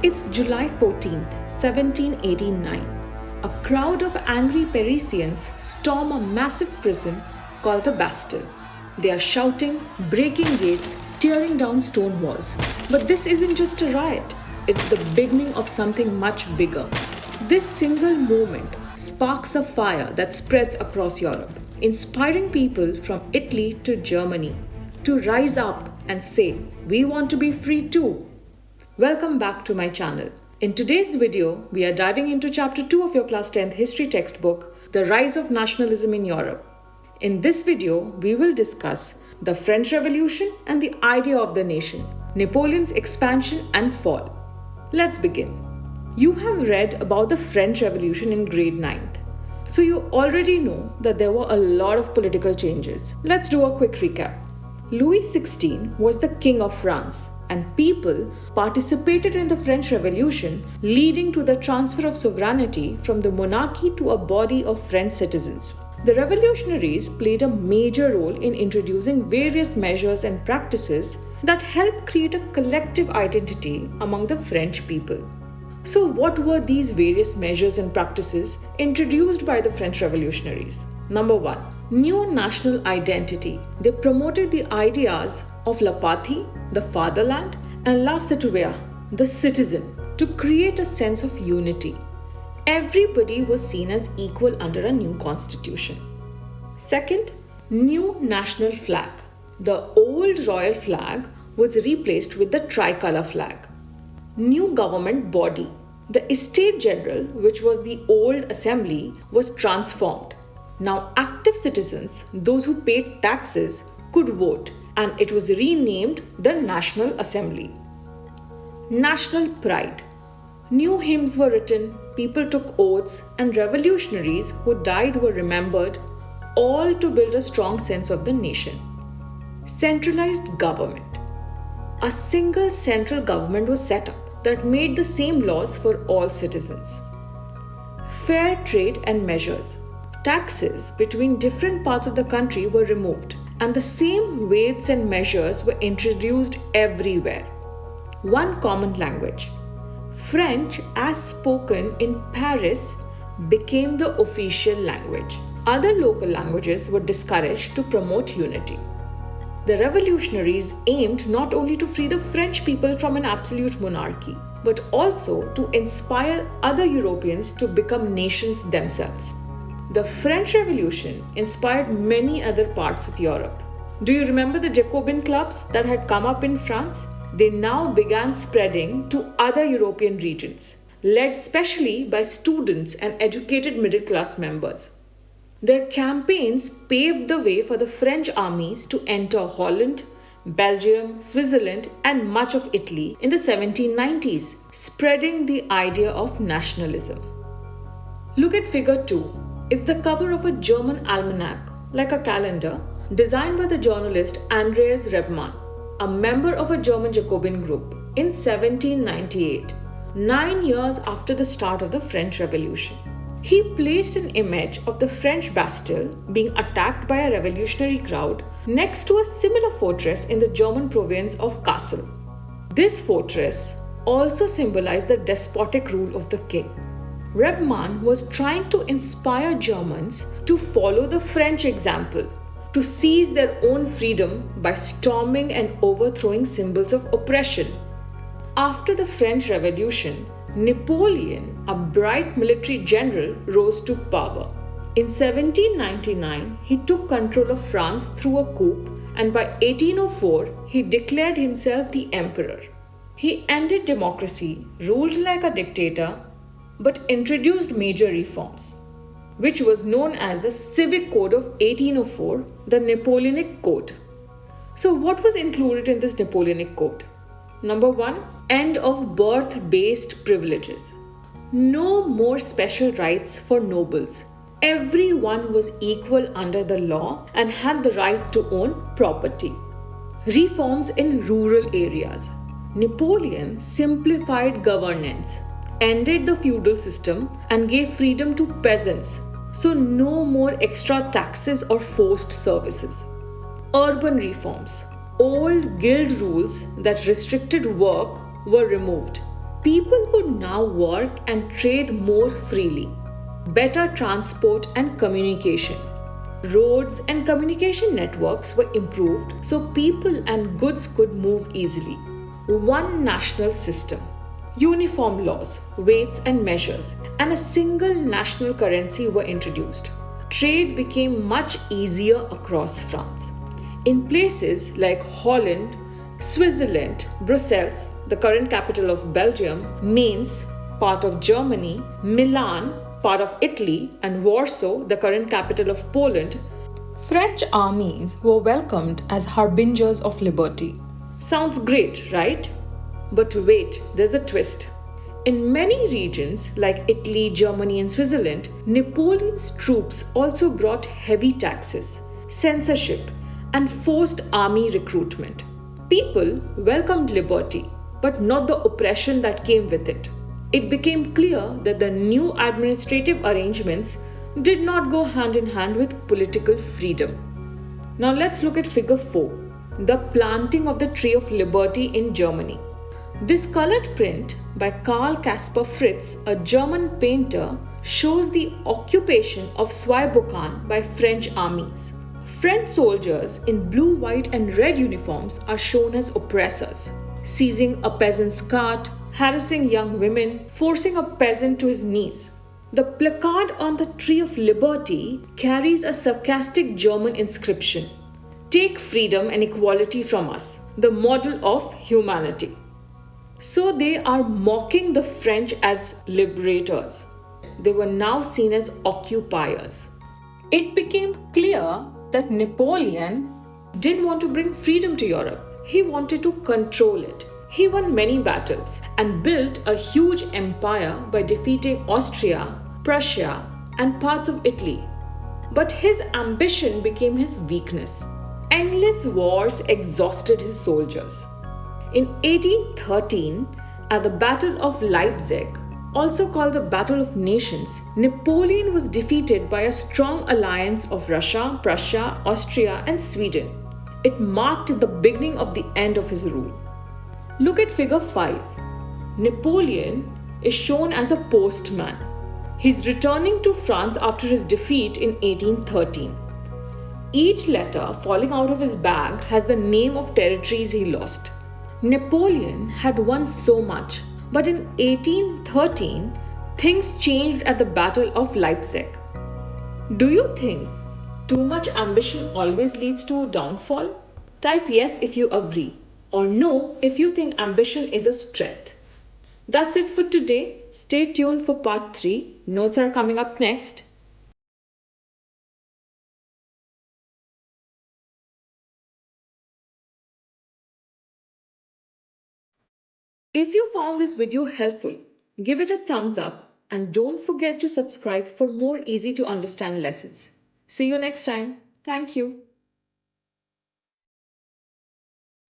It's July 14th, 1789. A crowd of angry Parisians storm a massive prison called the Bastille. They are shouting, breaking gates, tearing down stone walls. But this isn't just a riot, it's the beginning of something much bigger. This single moment sparks a fire that spreads across Europe, inspiring people from Italy to Germany to rise up and say, "We want to be free too." Welcome back to my channel. In today's video, we are diving into Chapter 2 of your Class 10th History textbook, The Rise of Nationalism in Europe. In this video, we will discuss the French Revolution and the idea of the nation, Napoleon's expansion and fall. Let's begin. You have read about the French Revolution in grade 9th, so you already know that there were a lot of political changes. Let's do a quick recap. Louis XVI was the King of France, and people participated in the French Revolution, leading to the transfer of sovereignty from the monarchy to a body of French citizens. The revolutionaries played a major role in introducing various measures and practices that helped create a collective identity among the French people. So, what were these various measures and practices introduced by the French revolutionaries? Number 1. New national identity. They promoted the ideas of la patrie, the fatherland, and la citoyen, the citizen, to create a sense of unity. Everybody was seen as equal under a new constitution. Second, new national flag. The old royal flag was replaced with the tricolour flag. New government body. The Estate General, which was the old assembly, was transformed. Now active citizens, those who paid taxes, could vote, and it was renamed the National Assembly. National pride. New hymns were written, people took oaths, and revolutionaries who died were remembered, all to build a strong sense of the nation. Centralized government. A single central government was set up that made the same laws for all citizens. Fair trade and measures. Taxes between different parts of the country were removed, and the same weights and measures were introduced everywhere. One common language. French, as spoken in Paris, became the official language. Other local languages were discouraged to promote unity. The revolutionaries aimed not only to free the French people from an absolute monarchy, but also to inspire other Europeans to become nations themselves. The French Revolution inspired many other parts of Europe. Do you remember the Jacobin clubs that had come up in France? They now began spreading to other European regions, led specially by students and educated middle-class members. Their campaigns paved the way for the French armies to enter Holland, Belgium, Switzerland, and much of Italy in the 1790s, spreading the idea of nationalism. Look at figure 2. It's the cover of a German almanac, like a calendar, designed by the journalist Andreas Rebmann, a member of a German Jacobin group, in 1798, 9 years after the start of the French Revolution. He placed an image of the French Bastille being attacked by a revolutionary crowd next to a similar fortress in the German province of Kassel. This fortress also symbolized the despotic rule of the king. Rebmann was trying to inspire Germans to follow the French example, to seize their own freedom by storming and overthrowing symbols of oppression. After the French Revolution, Napoleon, a bright military general, rose to power. In 1799, he took control of France through a coup, and by 1804, he declared himself the emperor. He ended democracy, ruled like a dictator, but introduced major reforms, which was known as the Civic Code of 1804, the Napoleonic Code. So what was included in this Napoleonic Code? Number 1, end of birth-based privileges. No more special rights for nobles. Everyone was equal under the law and had the right to own property. Reforms in rural areas. Napoleon simplified governance, ended the feudal system, and gave freedom to peasants, so no more extra taxes or forced services. Urban reforms. Old guild rules that restricted work were removed. People could now work and trade more freely. Better transport and communication. Roads and communication networks were improved so people and goods could move easily. One national system. Uniform laws, weights and measures, and a single national currency were introduced. Trade became much easier across France. In places like Holland, Switzerland, Brussels, the current capital of Belgium, Mainz, part of Germany, Milan, part of Italy, and Warsaw, the current capital of Poland, French armies were welcomed as harbingers of liberty. Sounds great, right? But wait, there's a twist. In many regions like Italy, Germany, and Switzerland, Napoleon's troops also brought heavy taxes, censorship, and forced army recruitment. People welcomed liberty, but not the oppression that came with it. It became clear that the new administrative arrangements did not go hand in hand with political freedom. Now let's look at figure 4, the planting of the Tree of Liberty in Germany. This colored print by Karl Caspar Fritz, a German painter, shows the occupation of Zweibrücken by French armies. French soldiers in blue, white, and red uniforms are shown as oppressors, seizing a peasant's cart, harassing young women, forcing a peasant to his knees. The placard on the Tree of Liberty carries a sarcastic German inscription: "Take freedom and equality from us, the model of humanity." So they are mocking the French as liberators. They were now seen as occupiers. It became clear that Napoleon didn't want to bring freedom to Europe. He wanted to control it. He won many battles and built a huge empire by defeating Austria, Prussia, and parts of Italy. But his ambition became his weakness. Endless wars exhausted his soldiers. In 1813, at the Battle of Leipzig, also called the Battle of Nations, Napoleon was defeated by a strong alliance of Russia, Prussia, Austria, and Sweden. It marked the beginning of the end of his rule. Look at figure 5. Napoleon is shown as a postman. He's returning to France after his defeat in 1813. Each letter falling out of his bag has the name of territories he lost. Napoleon had won so much, but in 1813, things changed at the Battle of Leipzig. Do you think too much ambition always leads to downfall? Type yes if you agree, or no if you think ambition is a strength. That's it for today. Stay tuned for part 3. Notes are coming up next. If you found this video helpful, give it a thumbs up and don't forget to subscribe for more easy to understand lessons. See you next time. Thank you.